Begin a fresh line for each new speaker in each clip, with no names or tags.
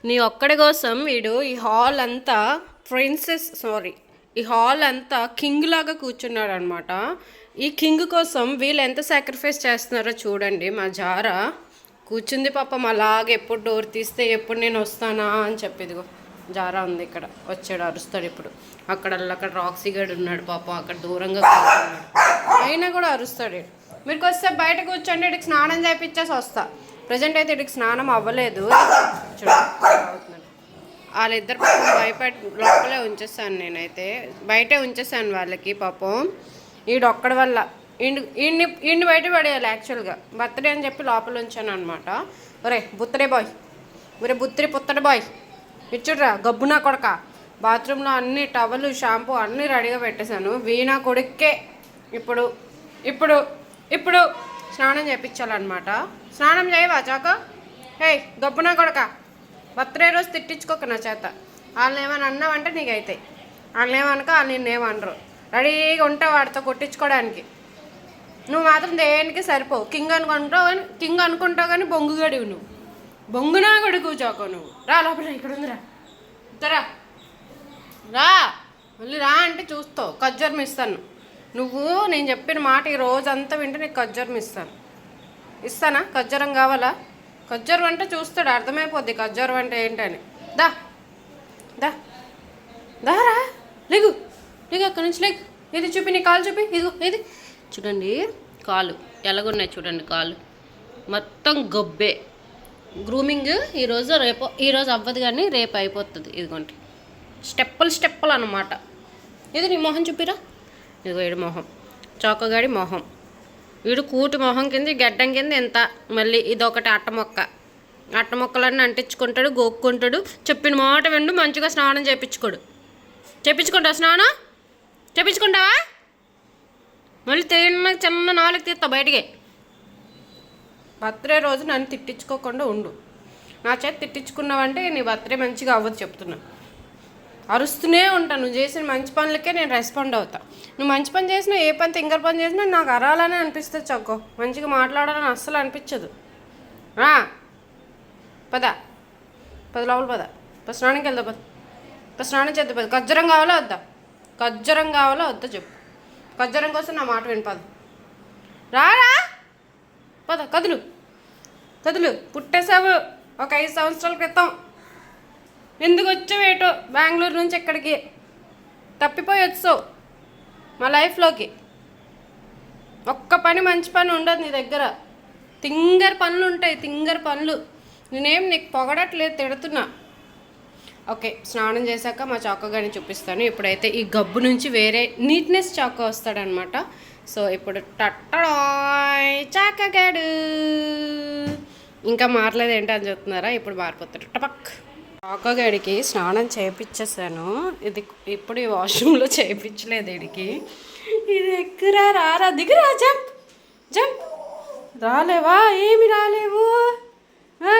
నీ ఒక్కడి కోసం వీడు ఈ హాల్ అంతా ఈ హాల్ అంతా కింగ్ లాగా కూర్చున్నాడు అనమాట. ఈ కింగ్ కోసం వీళ్ళు ఎంత సాక్రిఫైస్ చేస్తున్నారో చూడండి. మా జారా కూర్చుంది పాపం అలాగే, ఎప్పుడు డోర్ తీస్తే ఎప్పుడు నేను వస్తానా అని చెప్పి. ఇదిగో జారా ఉంది ఇక్కడ, వచ్చాడు అరుస్తాడు ఇప్పుడు. అక్కడ రాక్సీ గడు ఉన్నాడు పాపం, అక్కడ దూరంగా కూర్చున్నాడు, అయినా కూడా అరుస్తాడు. మీరు వస్తే బయట కూర్చోండి, ఇడికి స్నానం చేయించేసి వస్తా. ప్రజెంట్ అయితే ఇడికి స్నానం అవ్వలేదు, చూడండి వాళ్ళిద్దరు పాపం భయపడి లోపలే ఉంచేసాను. నేనైతే బయటే ఉంచేసాను వాళ్ళకి పాపం. ఈడొక్కడి వల్ల ఈయన్ని బయట పడేయాలి యాక్చువల్గా, బర్త్డే అని చెప్పి లోపల ఉంచాను అనమాట. ఒరే బుత్తడే బాయ్, ఒరే బుత్తిరి పుత్తడి బాయ్, ఇచ్చుడ్రా గబ్బునా కొడక. బాత్రూంలో అన్ని టవలు షాంపూ అన్నీ రెడీగా పెట్టేశాను. వీణా కొడుక్కే ఇప్పుడు ఇప్పుడు ఇప్పుడు స్నానం చేయించాలన్నమాట. స్నానం చేయవా చాకో? హే గబ్బునా కొడక, బర్త్డే రోజు తిట్టించుకోక నా చేత. వాళ్ళని ఏమైనా అన్నావంటే నీకైతే, వాళ్ళని ఏమనుక వాళ్ళు నిన్నేమనరు. రెడీగా ఉంటావు వాడితో కొట్టించుకోవడానికి. నువ్వు మాత్రం దేనికి సరిపోవు. కింగ్ అనుకుంటావు కానీ బొంగుగడివి నువ్వు, బొంగునా గడుగు చాకో నువ్వు. రా లోపల, ఇక్కడ ఉందిరా, ఇద్దరా రా, మళ్ళీ రా అంటే చూస్తావు. ఖజ్జూరం ఇస్తాను, నువ్వు నేను చెప్పిన మాట ఈ రోజంతా వింటే నీకు ఖజ్జూరం ఇస్తానా? ఖజ్జూరం కావాలా? ఖజ్జూరం అంటే చూస్తాడు, అర్థమైపోద్ది ఖజ్జూరం అంటే ఏంటని. దా దా దారా, లేగు లేగు, అక్కడి నుంచి లేగు. ఇది చూపి, నీ కాలు చూపి. ఇదిగో ఇది చూడండి, కాలు ఎలాగున్నాయి చూడండి. కాలు మొత్తం గొబ్బే. గ్రూమింగ్ ఈరోజు అవ్వదు కానీ రేపు అయిపోతుంది. ఇదిగోండి స్టెప్పులు అన్నమాట. ఇది నీ మొహం చూపిరా. ఇదిగో వీడి మొహం, చౌకగాడి మొహం. వీడు కూటి మొహం కింద గడ్డం కింద ఎంత. మళ్ళీ ఇదొకటి అట్టమొక్కలన్నీ అంటించుకుంటాడు, గోక్కుంటాడు. చెప్పిన మాట విండు, మంచిగా స్నానం చేయించుకుంటావా? స్నానం చేయించుకుంటావా? మళ్ళీ చిన్న నాలుగు తీస్తా బయటికి. బర్త్డే రోజు నన్ను తిట్టించుకోకుండా ఉండు. నా చేతి తిట్టించుకున్నావంటే నీ బర్త్డే మంచిగా అవ్వదు చెప్తున్నా. అరుస్తూనే ఉంటాను. నువ్వు చేసిన మంచి పనులకే నేను రెస్పాండ్ అవుతా. నువ్వు మంచి పని చేసినా, ఏ పని తింగర పని చేసినా నాకు అరాలనే అనిపిస్తుంది చక్కో. మంచిగా మాట్లాడాలని అస్సలు అనిపించదు. పద లోపల పద స్నానంకి వెళ్దా, స్నానం చేద్దా. ఖజ్జూరం కావాలా వద్దా చెప్పు. ఖజ్జూరం కోసం నా మాట విని పద. రారా పద, కదులు పుట్టేసావు ఒక 5 సంవత్సరాల క్రితం. ఎందుకు వచ్చావు ఏటో బెంగళూరు నుంచి ఎక్కడికి తప్పిపోయి వచ్చావు మా లైఫ్లోకి. ఒక్క పని మంచి పని ఉండదు నీ దగ్గర, తింగర్ పనులు ఉంటాయి, తింగర్ పనులు. నేనేం నీకు పొగడట్లేదు, తిడుతున్నా. ఓకే, స్నానం చేశాక మా చాకోగాని చూపిస్తాను. ఇప్పుడైతే ఈ గబ్బు నుంచి వేరే నీట్నెస్ చాకో వస్తాడనమాట. సో ఇప్పుడు టట్టడాయ్ చాకగాడు ఇంకా మారలేదు ఏంటి అని చెప్తున్నారా? ఇప్పుడు మారిపోతాడు టపక్. చాకోగాడికి స్నానం చేయించేసాను. ఇది ఇప్పుడు ఈ వాష్రూమ్లో చేయించలేదు వీడికి. ఇది ఎక్కురా, రారా, దిగురా, జంప్. రాలేవా? ఏమి రాలేవు,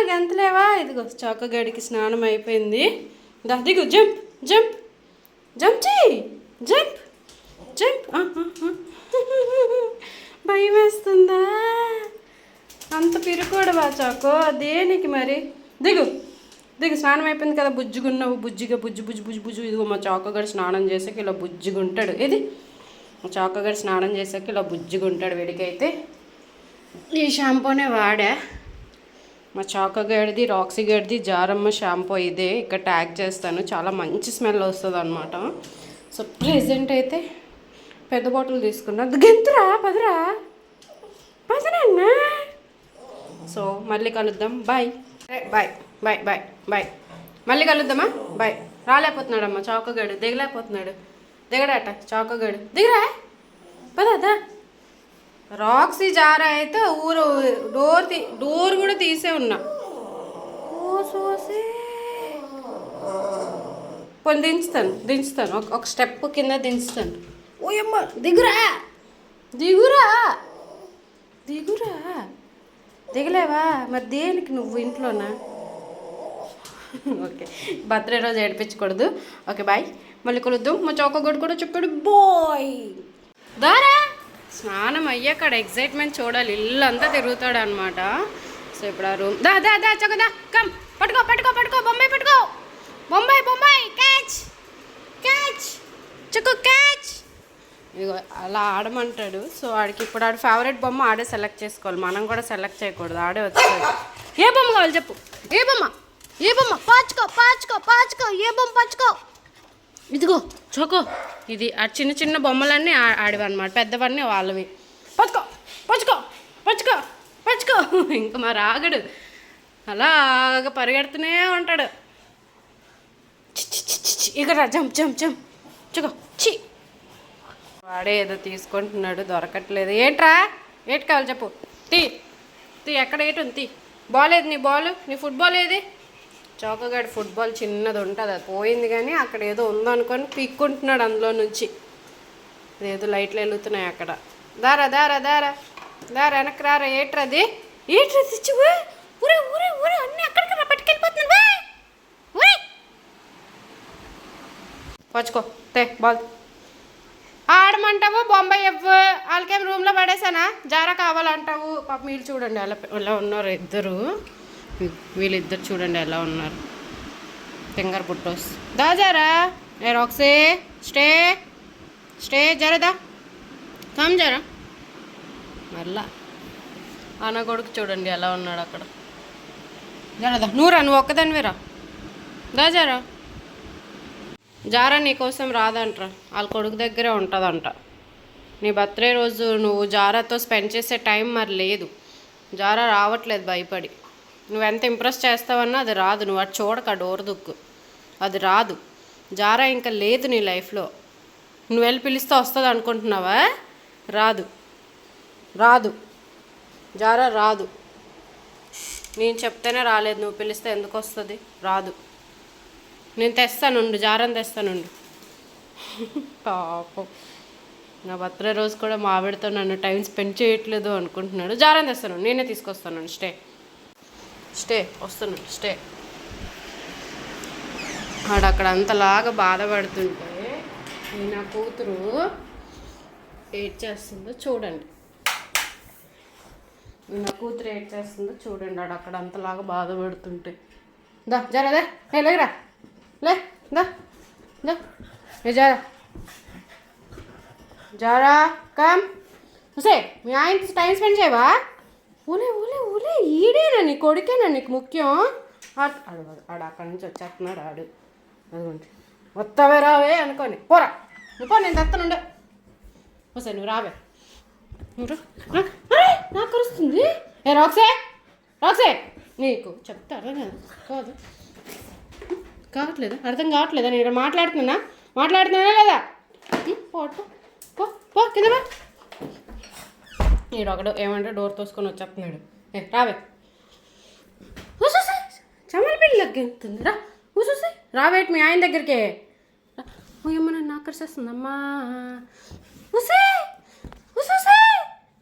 గంతలేవా? ఇదిగో చాకోగాడికి స్నానం అయిపోయింది. దిగు, జంప్ చెయ్యి, జంప్. భయం వేస్తుందా? అంత పిరుకోడవా చాకో? దేనికి మరి? దిగు, స్నానం అయిపోయింది కదా, బుజ్జుగున్నావు, బుజ్జు. ఇదిగో మా చాకోగాడు స్నానం చేసాక ఇలా బుజ్జుగుంటాడు. ఇది మా చాకోగాడు స్నానం చేసాక ఇలా బుజ్జుగుంటాడు. వీడికైతే ఈ షాంపూనే వాడా. మా చాకోగాడిది, రాక్సీ గడిది, జారమ్మ షాంపూ ఇదే. ఇక్కడ ట్యాగ్ చేస్తాను, చాలా మంచి స్మెల్ వస్తుంది అనమాట. సో ప్రెజెంట్ అయితే పెద్ద బాటిల్ తీసుకున్నా. గెంతురా, పదరా. సో మళ్ళీ కలుద్దాం. బాయ్. మళ్ళీ కలుద్దామా? బాయ్. రాలేకపోతున్నాడమ్మా చాకోగాడు, దిగడాట చాకోగాడు. దిగరా, పదా. రాక్సీ జారా అయితే డోర్ కూడా తీసే ఉన్నా. పోనీ దించుతాను ఒక స్టెప్ కింద దించుతాను. ఓయమ్మ, దిగురా, దిగలేవా? మరి దేనికి నువ్వు ఇంట్లోనా? ఓకే, బర్త్డే రోజు ఏడిపించకూడదు. ఓకే బాయ్, మళ్ళీ కలుద్దాం. మా చౌకగొడ్డు కూడా చెప్పాడు బాయ్. దారా స్నానం అయ్యాక ఎగ్జైట్మెంట్ చూడాలి, ఇల్లు అంతా తిరుగుతాడు అనమాట. సో ఇప్పుడు ఆ రూమ్ చక్కదా కమ్ పట్టుకో పట్టుకో పట్టుకో బొమ్మాయి పట్టుకో. బొమ్మాయి బొమ్మాయి క్యాచ్ క్యాచ్ చుక్కు క్యాచ్. ఇదిగో అలా ఆడమంటాడు. సో ఆడికి ఇప్పుడు ఆడు ఫేవరెట్ బొమ్మ ఆడే సెలెక్ట్ చేసుకోవాలి, మనం కూడా సెలెక్ట్ చేయకూడదు. ఆడే వచ్చాడు. ఏ బొమ్మ కావాలి చెప్పు. ఏ బొమ్మ ఏ బొమ్మ పాచుకో పాచుకో పాచుకో. ఏ బొమ్మ పాచుకో. ఇదిగో చోకో. ఇది ఆ చిన్న చిన్న బొమ్మలన్నీ ఆడివి అనమాట, పెద్దవన్నీ వాళ్ళవి. పచ్చుకో పచ్చుకో పచ్చుకో పచ్చుకో. ఇంకా మరి ఆగడు, అలాగా పరిగెడుతూనే ఉంటాడు. ఇక రా జంప్ జంప్ జంప్ చుకో. చి వాడే ఏదో తీసుకుంటున్నాడు, దొరకట్లేదు. ఏంట్రా ఏంటి కావాలి చెప్పు. తీ తీ ఎక్కడ ఏటు ఉంది తీ. బాల్ ఏది నీ బాల్, నీ ఫుట్బాల్ ఏది. చౌకగాడి ఫుట్బాల్ చిన్నది ఉంటుంది, అది పోయింది కానీ అక్కడ ఏదో ఉందనుకొని పీక్కుంటున్నాడు అందులో నుంచి. ఏదో లైట్లు వెలుగుతున్నాయి అక్కడ. దారా దారా దారా దారా వెనక్కి రారా. ఏట్రది ఏట్రది తెచ్చి ఊరే ఊరే ఊరే అన్నీ అక్కడికి రా పట్టుకెళ్ళిపోతున్నాడు. ఊరే పచ్చుకో తే బాల్. ఆడమంటావు బొంబాయి ఇవ్వు, వాళ్ళకేం రూమ్లో పడేసానా. జారా కావాలంటావు. పాప మీరు చూడండి ఎలా ఉన్నారు ఇద్దరు. వీళ్ళిద్దరు చూడండి ఎలా ఉన్నారు, ఫింగర్ పుట్టోస్. దా జారా. ఏ రాక్సీ స్టే స్టే జరదా కమ్ జరా. మళ్ళా అన్న కొడుకు చూడండి ఎలా ఉన్నాడు అక్కడ. జరదా నువ్వు ఒక్కదానివేరా. దా జారా. జారా నీకోసం రాదంట్రా, వాళ్ళ కొడుకు దగ్గరే ఉంటుందంట. నీ బర్త్డే రోజు నువ్వు జారాతో స్పెండ్ చేసే టైం మరి లేదు. జారా రావట్లేదు భయపడి. నువ్వెంత ఇంప్రెస్ చేస్తావన్నా అది రాదు. నువ్వు అటు చూడక డోర్ దుక్కు, అది రాదు. జారా ఇంకా లేదు నీ లైఫ్లో. నువ్వు వెళ్ళి పిలిస్తే వస్తుంది అనుకుంటున్నావా. రాదు రాదు జారా రాదు. నేను చెప్తేనే రాలేదు, నువ్వు పిలిస్తే ఎందుకు వస్తుంది. రాదు. నేను తెస్తానుండు, జారాని తెస్తానుండు. పాపం నా బర్త్డే రోజు కూడా మా ఆవిడతో నన్ను టైం స్పెండ్ చేయట్లేదు అనుకుంటున్నాడు. జారాని తెస్తాను, నేనే తీసుకొస్తాను. స్టే స్టే వస్తున్నాను స్టే. వాడు అక్కడ అంతలాగా బాధపడుతుంటే నా కూతురు ఏడ్ చేస్తుందో చూడండి. నా కూతురు ఏడ్ చేస్తుందో చూడండి. వాడు అక్కడ అంతలాగా బాధపడుతుంటే. దా జరాదే లేరా లే దా దా జారా జారా కమ్. సే మీ ఆయన టైం స్పెండ్ చేయవా. ఊలే ఊలే ఊలే ఈడేనా నీ కొడుకేనా నీకు ముఖ్యం. ఆడు అక్కడి నుంచి వచ్చేస్తున్నాడు ఆడు. అదిగోండి వస్తావే రావే అనుకోని పోరా. నువ్వు పో, నేను తెస్తానుండే. వస్తాయి నువ్వు రావే. నువ్వు నాకు కరుస్తుంది. ఏ రాక్సే రాక్సే నీకు చెప్తారా కాదు కావట్లేదా, అర్థం కావట్లేదా. నేను ఇక్కడ మాట్లాడుతున్నానా లేదా. పోటు పో పో కింద. ఈడు ఒకడు ఏమంటే డోర్ తోసుకొని వచ్చేస్తున్నాడు. ఏ రావే. చమల పిల్లి లగ్గుతుంది రా. చూసి రావేటి మీ ఆయన దగ్గరికి. ఏమో నన్ను ఆకర్షిస్తుందమ్మా. ఉసే ఉసే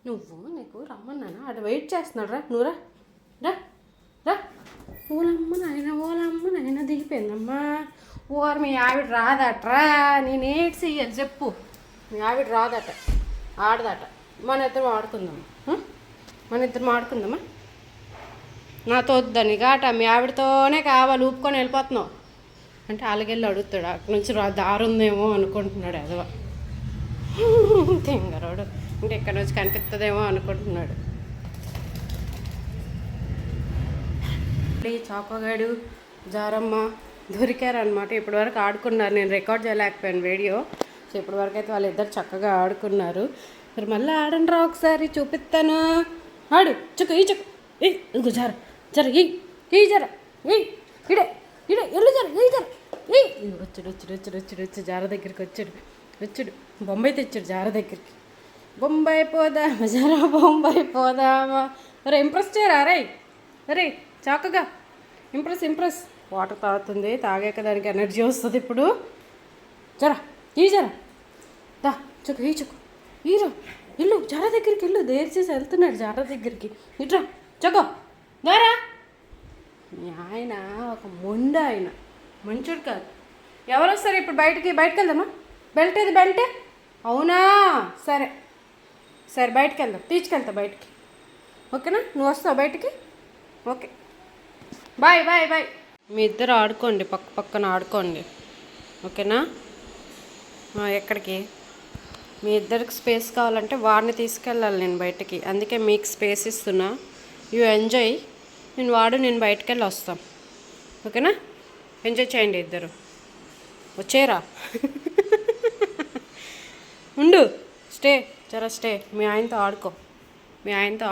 నువ్వు నీకు రమ్మన్నానా. అటు వెయిట్ చేస్తున్నాడు. రా నువ్వు రా రా రా. ఓలమ్మ నాయన దిగిపోయిందమ్మా. ఓరు మీ ఆవిడ రాదట్రా. నేను ఏడ్చి చెయ్యాలి చెప్పు. మీ ఆవిడ రాదట, ఆడదట. మన ఇద్దరం ఆడుకుందామా. నాతో వద్దని గాట మీ ఆవిడతోనే కావాలి. ఊపుకొని వెళ్ళిపోతున్నావు అంటే అలాగెళ్ళి అడుగుతాడు. అక్కడి నుంచి దారి ఉందేమో అనుకుంటున్నాడు ఎదవ తింగరోడు. అంటే ఇక్కడ నుంచి కనిపిస్తుందేమో అనుకుంటున్నాడు. చాకోగాడు జారమ్మ దొరికారనమాట. ఇప్పటివరకు ఆడుకున్నారు. నేను రికార్డ్ చేయలేకపోయాను వీడియో. సో ఇప్పటివరకు అయితే వాళ్ళిద్దరు చక్కగా ఆడుకున్నారు. మరి మళ్ళీ ఆడండి రా ఒకసారి చూపిస్తాను. ఆడు చుక్కు ఈ చుక్కు ఇంకో జర జర ఈ జర ఇడే ఇడే ఎల్లు జర ఈ జర వచ్చాడు జార దగ్గరికి వచ్చాడు. బొంబాయి తెచ్చాడు జార దగ్గరికి. బొంబాయి పోదామా జరా బొంబాయి పోదామా. అరే ఇంప్రెస్ చేయరా. అరే చక్కగా ఇంప్రెస్. వాటర్ తాగుతుంది, తాగాక దానికి ఎనర్జీ వస్తుంది. ఇప్పుడు జరా ఈ జర దా చుక్కు ఈ చుక్కు ఈరా ఇల్లు జార దగ్గరికి వెళ్ళు. దేర్ చేసి వెళ్తున్నాడు జార దగ్గరికి. ఇట్రా చక్కో దారా. మీ ఆయన ఒక మొండ, ఆయన మంచోడు కాదు. ఎవరు వస్తారు ఇప్పుడు బయటికి వెళ్దామా. బెల్ట్ ఏది బెల్ట్. అవునా సరే బయటికి వెళ్దాం. తీసుకెళ్తా బయటికి. ఓకేనా, నువ్వు వస్తావు బయటికి. Okay bye bye bye. మీ ఇద్దరు ఆడుకోండి, పక్క పక్కన ఆడుకోండి, ఓకేనా? ఎక్కడికి? మీ ఇద్దరికి స్పేస్ కావాలంటే వాడిని తీసుకెళ్ళాలి నేను బయటికి, అందుకే మీకు స్పేస్ ఇస్తున్నా. యూ ఎంజాయ్, నేను బయటికి వెళ్ళి వస్తాం, ఓకేనా? ఎంజాయ్ చేయండి ఇద్దరు. వచ్చేరా. ఉండు, స్టే, జరా స్టే. మీ ఆయనతో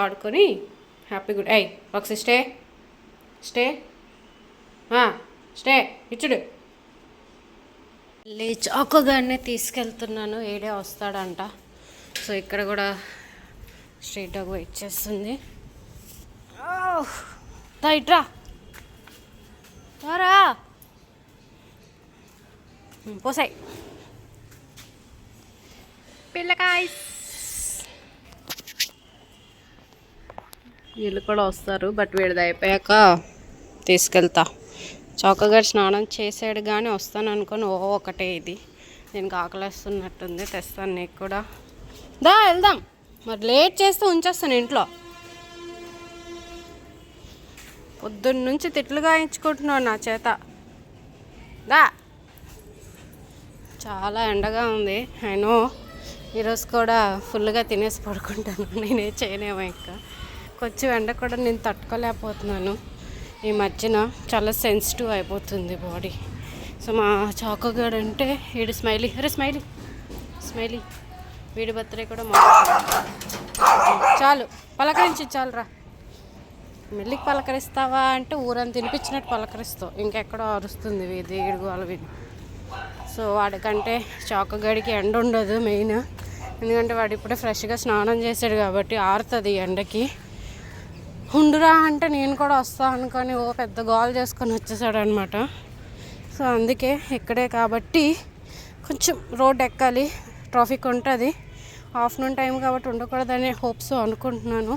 ఆడుకొని హ్యాపీ గుడ్. ఒకసారి స్టే ఇచ్చుడు. చాకోగానే తీసుకెళ్తున్నాను, ఏడే వస్తాడంట. సో ఇక్కడ కూడా స్ట్రీట్ డాగ్ వెయిట్ చేస్తుంది. ఇట్రా రా, పోసాయి పిల్లకాయ. వీళ్ళు కూడా వస్తారు, బట్ వీడిది అయిపోయాక తీసుకెళ్తా. చౌకగారు స్నానం చేసాడు కానీ వస్తాను అనుకొని ఒకటే ఇది. దీనికి ఆకలిస్తున్నట్టుంది, తెస్తాను నీకు కూడా. వెళ్దాం. మరి లేట్ చేస్తే ఉంచేస్తాను ఇంట్లో. పొద్దున్న నుంచి తిట్లు గాయించుకుంటున్నావు నా చేత. చాలా ఎండగా ఉంది. అయినో ఈరోజు కూడా ఫుల్గా తినేసి పడుకుంటాను. నేనే చేయనేమో ఇంకా. కొంచెం ఎండ కూడా నేను తట్టుకోలేకపోతున్నాను. ఈ మధ్యన చాలా సెన్సిటివ్ అయిపోతుంది బాడీ. సో మా చాకోగాడు అంటే వీడు స్మైలీ. స్మైలీ వీడి బర్త్డే కూడా చాలు పలకరించి చాలురా. మెల్లికి పలకరిస్తావా అంటే ఊరంతా తినిపించినట్టు పలకరిస్తావు, ఇంకెక్కడో అరుస్తుంది వీధి గోల విని. సో వాడికంటే చాకోగాడికి ఎండ ఉండదు మెయిన్, ఎందుకంటే వాడు ఇప్పుడే ఫ్రెష్గా స్నానం చేశాడు కాబట్టి ఆరుతుంది ఎండకి. ఉండురా అంటే నేను కూడా వస్తా అనుకొని పెద్ద గోల్ చేసుకొని వచ్చేసాడు అనమాట. సో అందుకే ఇక్కడే కాబట్టి కొంచెం రోడ్ ఎక్కాలి, ట్రాఫిక్ ఉంటుంది. ఆఫ్టర్నూన్ టైం కాబట్టి ఉండకూడదని హోప్స్ అనుకుంటున్నాను.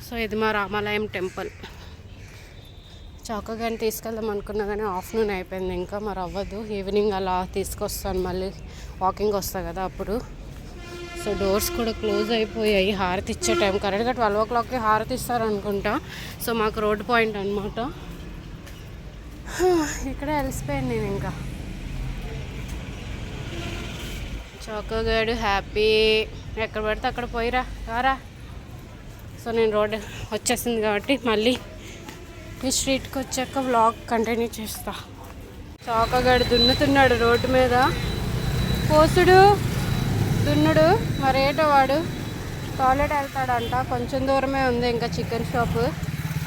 సో ఇది మా రామాలయం టెంపుల్. చౌకగాని తీసుకెళ్దాం అనుకున్నా కానీ ఆఫ్టర్నూన్ అయిపోయింది, ఇంకా మరి అవ్వదు. ఈవినింగ్ అలా తీసుకొస్తాను, మళ్ళీ వాకింగ్ వస్తా కదా అప్పుడు. సో డోర్స్ కూడా క్లోజ్ అయిపోయాయి. హారతి ఇచ్చే టైం కరెక్ట్గా 12 o'clockకి హారతి ఇస్తారు అనుకుంటా. సో మాకు రోడ్ పాయింట్ అనమాట. ఇక్కడే అలసిపోయాను నేను ఇంకా. చౌకగాడు హ్యాపీ, ఎక్కడ పడితే అక్కడ పోయిరా రారా. సో నేను రోడ్ వచ్చేసింది కాబట్టి మళ్ళీ ఈ స్ట్రీట్కి వచ్చాక వ్లాగ్ కంటిన్యూ చేస్తా. చౌకగాడు దున్నుతున్నాడు రోడ్డు మీద. పోసుడు దున్నుడు మరేటో వాడు టాయిలెట్ వెళ్తాడంట. కొంచెం దూరమే ఉంది ఇంకా చికెన్ షాపు.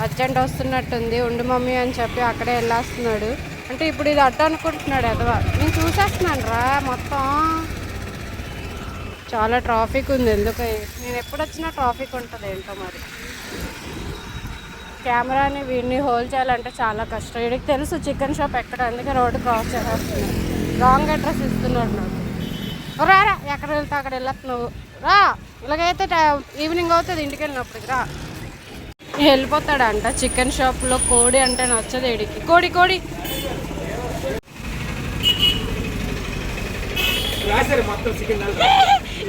అర్జెంట్ వస్తున్నట్టుంది, ఉండు మమ్మీ అని చెప్పి అక్కడే వెళ్ళేస్తున్నాడు. అంటే ఇప్పుడు ఇది అడ్డు అనుకుంటున్నాడు ఎదవా. నేను చూసేస్తున్నాను రా. మొత్తం చాలా ట్రాఫిక్ ఉంది, ఎందుకు నేను ఎప్పుడు వచ్చినా ట్రాఫిక్ ఉంటుంది ఏంటో మరి. కెమెరాని వీడిని హోల్డ్ చేయాలంటే చాలా కష్టం. వీడికి తెలుసు చికెన్ షాప్ ఎక్కడ, అందుకే రోడ్డు క్రాస్ చేస్తున్నాడు. రాంగ్ అడ్రస్ ఇస్తున్నాడు నాకు. రారా, ఎక్కడ వెళ్తా అక్కడ వెళ్ళొస్తున్నావు రా. ఇలాగైతే ఈవినింగ్ అవుతుంది ఇంటికి వెళ్ళినప్పటికి రా. వెళ్ళిపోతాడంట. చికెన్ షాప్లో కోడి అంటే నచ్చదు వీడికి. కోడి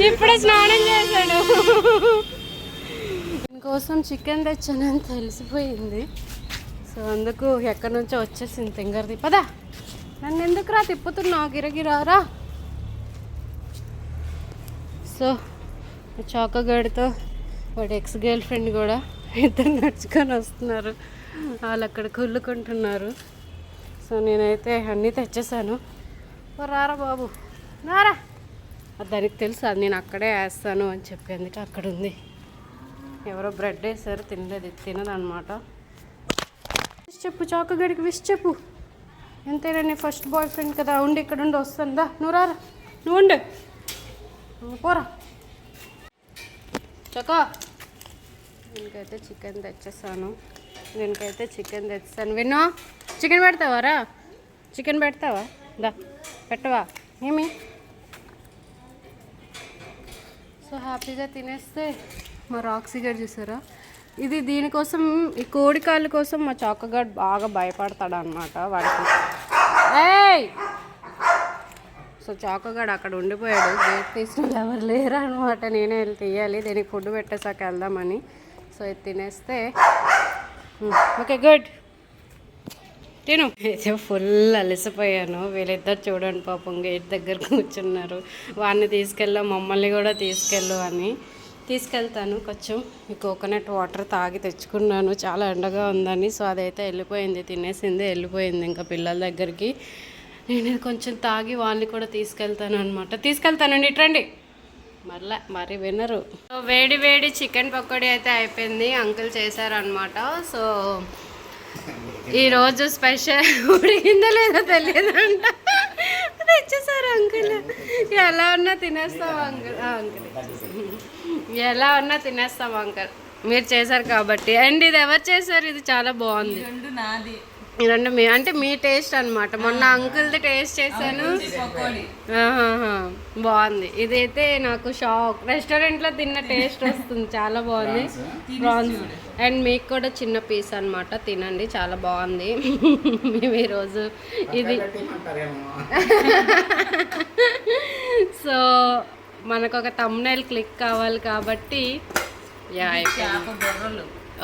ఇప్పుడే స్నానం చేశాడు. దీనికోసం చికెన్ తెచ్చానని తెలిసిపోయింది. సో అందుకు ఎక్కడి నుంచో వచ్చేసింది తింగరది. పదా, నన్ను ఎందుకు తిప్పుతున్నావు గిరగిరారా. సో చౌకగాడితో వాడి ఎక్స్ గర్ల్ ఫ్రెండ్ కూడా ఇద్దరు నడుచుకొని వస్తున్నారు. వాళ్ళు అక్కడ కుళ్ళుకుంటున్నారు. సో నేనైతే అన్నీ తెచ్చేసాను. రారా బాబు రారా. దానికి తెలుసు అది నేను అక్కడే వేస్తాను అని చెప్పి, అందుకే అక్కడ ఉంది. ఎవరో బ్రెడ్ వేసారు, తినదనమాట. చెప్పు చౌకగాడికి విష్ చెప్పు. ఎంతైనా నీ ఫస్ట్ బాయ్ ఫ్రెండ్ కదా. ఉండి ఇక్కడ ఉండి వస్తుందా. నువ్వు రారా, నువ్వు ఉండు, పోరా చకా. దీనికైతే చికెన్ తెచ్చేసాను. విన్నో చికెన్ పెడతావా? చికెన్ పెడతావా? పెట్టవా ఏమి? సో హ్యాపీగా తినేస్తే మా రాక్సీ గారు చూసారా, ఇది దీనికోసం ఈ కోడి కాళ్ళ కోసం మా చౌకగాడు బాగా భయపడతాడు అనమాట వాడికి. సో చౌకగాడు అక్కడ ఉండిపోయాడు. గేట్ తీసిన ఎవరు లేరు అనమాట, నేనే వెళ్ళి తీయాలి. దీనికి ఫుడ్ పెట్టేసాక వెళ్దామని. సో ఇది తినేస్తే ఓకే గుడ్. తిను. అయితే ఫుల్ అలసిపోయాను. వీళ్ళిద్దరు చూడండి పాపం గేట్ దగ్గర కూర్చున్నారు. వాడిని తీసుకెళ్ళు, మమ్మల్ని కూడా తీసుకెళ్ళు అని. తీసుకెళ్తాను. కొంచెం ఈ కోకోనట్ వాటర్ తాగి తెచ్చుకున్నాను, చాలా ఎండగా ఉందని. సో అదైతే వెళ్ళిపోయింది, తినేసింది, వెళ్ళిపోయింది ఇంకా పిల్లల దగ్గరికి. నేను కొంచెం తాగి వాళ్ళని కూడా తీసుకెళ్తాను అనమాట. తీసుకెళ్తానండి, ఇట్రండి. మరి వినరు. వేడి వేడి చికెన్ పకోడీ అయితే అయిపోయింది, అంకుల్ చేశారనమాట. సో ఈరోజు స్పెషల్ ఉడికిందో లేదో తెలియదంట, తెచ్చేసారు అంకుల్. ఎలా ఉన్నా తినేస్తాం అంకుల్, ఎలా ఉన్నా తినేస్తాం అంకుల్, మీరు చేశారు కాబట్టి. అండ్ ఇది ఎవరు చేశారు? ఇది చాలా బాగుంది. రెండు మీ అంటే మీ టేస్ట్ అనమాట. మొన్న అంకుల్ది టేస్ట్ చేశాను, బాగుంది. ఇదైతే నాకు షాక్, రెస్టారెంట్లో తిన్న టేస్ట్ వస్తుంది, చాలా బాగుంది. ప్రాన్స్ అండ్ మీకు కూడా చిన్న పీస్ అనమాట, తినండి, చాలా బాగుంది. మేము ఈరోజు ఇది సో మనకు ఒక థంబ్నెయిల్ క్లిక్ కావాలి కాబట్టి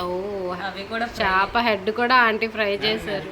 ఓ చేప హెడ్ కూడా ఆంటీ ఫ్రై చేశారు.